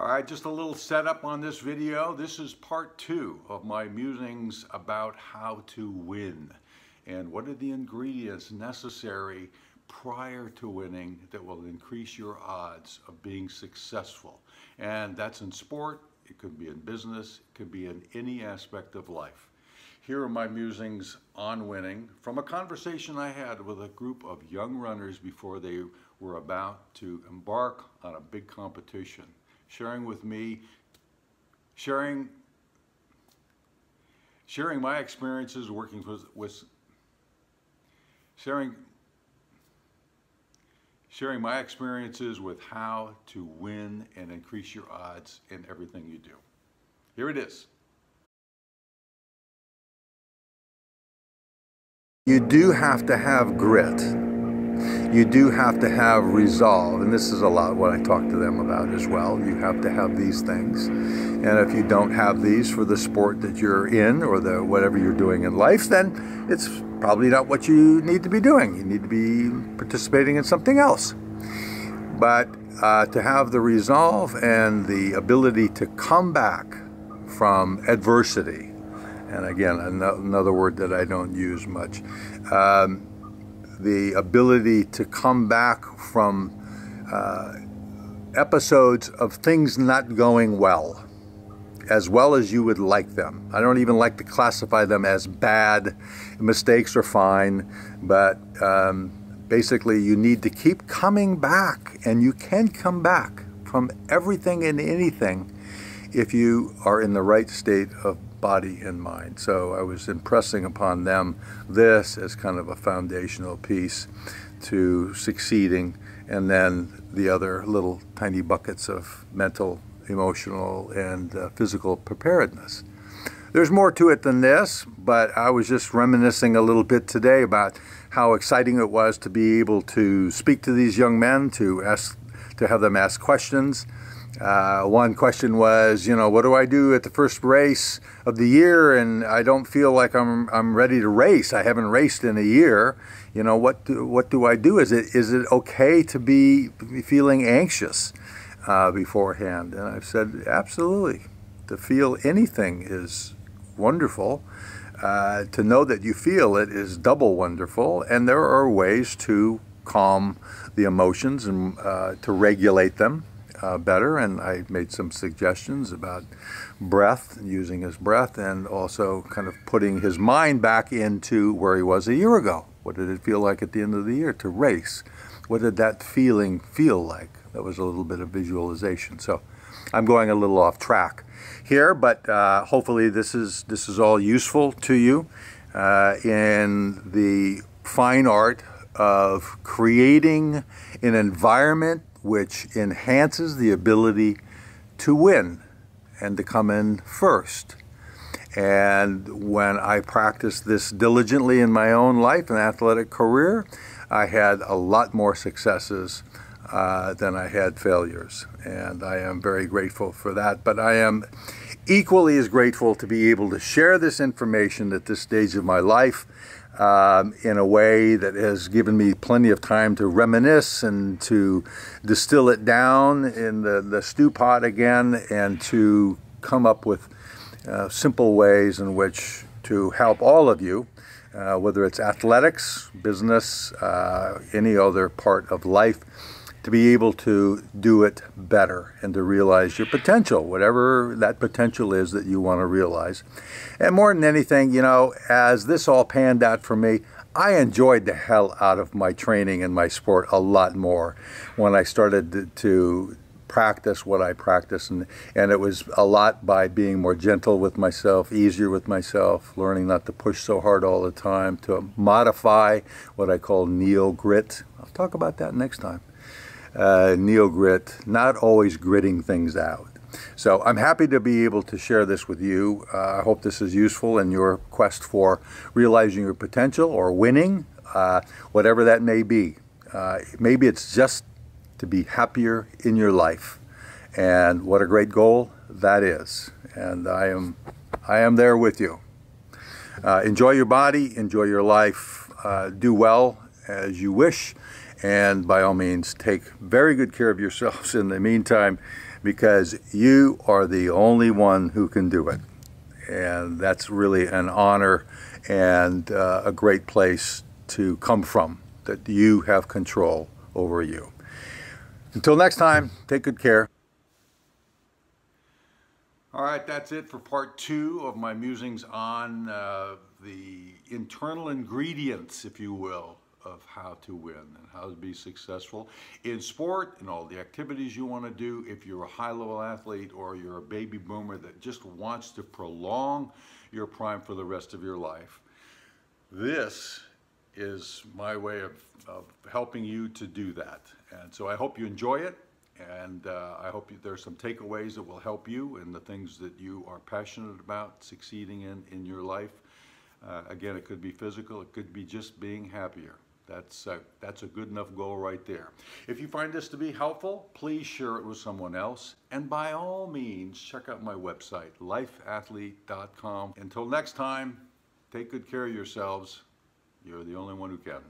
All right, just a little setup on this video. This is part 2 of my musings about how to win and what are the ingredients necessary prior to winning that will increase your odds of being successful. And that's in sport, it could be in business, it could be in any aspect of life. Here are my musings on winning from a conversation I had with a group of young runners before they were about to embark on a big competition. Sharing with me, sharing my experiences working sharing my experiences with how to win and increase your odds in everything you do. Here it is. You do have to have grit. You do have to have resolve, and this is a lot what I talk to them about as well. You have to have these things, and if you don't have these for the sport that you're in or whatever you're doing in life, then it's probably not what you need to be doing. You need to be participating in something else. But to have the resolve and the ability to come back from adversity, and again, another word that I don't use much, the ability to come back from episodes of things not going well as you would like them. I don't even like to classify them as bad. Mistakes are fine, but basically you need to keep coming back, and you can come back from everything and anything if you are in the right state of body and mind. So I was impressing upon them this as kind of a foundational piece to succeeding, and then the other little tiny buckets of mental, emotional, and physical preparedness. There's more to it than this, but I was just reminiscing a little bit today about how exciting it was to be able to speak to these young men, to have them ask questions. One question was, what do I do at the first race of the year, and I don't feel like I'm ready to race. I haven't raced in a year. What do I do? Is it okay to be feeling anxious beforehand? And I've said absolutely. To feel anything is wonderful. To know that you feel it is double wonderful, and there are ways to calm the emotions and to regulate them better, and I made some suggestions about breath, using his breath, and also kind of putting his mind back into where he was a year ago. What did it feel like at the end of the year to race? What did that feeling feel like? That was a little bit of visualization. So I'm going a little off track here, but hopefully this is all useful to you in the fine art of creating an environment which enhances the ability to win and to come in first. And when I practiced this diligently in my own life and athletic career, I had a lot more successes than I had failures. And I am very grateful for that. But I am equally as grateful to be able to share this information at this stage of my life in a way that has given me plenty of time to reminisce and to distill it down in the stew pot again, and to come up with simple ways in which to help all of you, whether it's athletics, business, any other part of life, to be able to do it better and to realize your potential, whatever that potential is that you want to realize. And more than anything, as this all panned out for me, I enjoyed the hell out of my training and my sport a lot more when I started to practice what I practice, and it was a lot by being more gentle with myself, easier with myself, learning not to push so hard all the time, to modify what I call neo-grit. I'll talk about that next time. Neo-grit, not always gritting things out. So I'm happy to be able to share this with you. I hope this is useful in your quest for realizing your potential or winning, whatever that may be. Maybe it's just to be happier in your life, and what a great goal that is. And I am there with you. Enjoy your body, enjoy your life, do well as you wish, And by all means, take very good care of yourselves in the meantime, because you are the only one who can do it. And that's really an honor and a great place to come from, that you have control over you. Until next time, take good care. All right, that's it for part 2 of my musings on the internal ingredients, if you will, of how to win and how to be successful in sport and all the activities you want to do. If you're a high-level athlete or you're a baby boomer that just wants to prolong your prime for the rest of your life, this is my way of helping you to do that. And so I hope you enjoy it, and I hope there's some takeaways that will help you in the things that you are passionate about succeeding in your life. Again, it could be physical, it could be just being happier. That's a good enough goal right there. If you find this to be helpful, please share it with someone else. And by all means, check out my website, lifeathlete.com. Until next time, take good care of yourselves. You're the only one who can.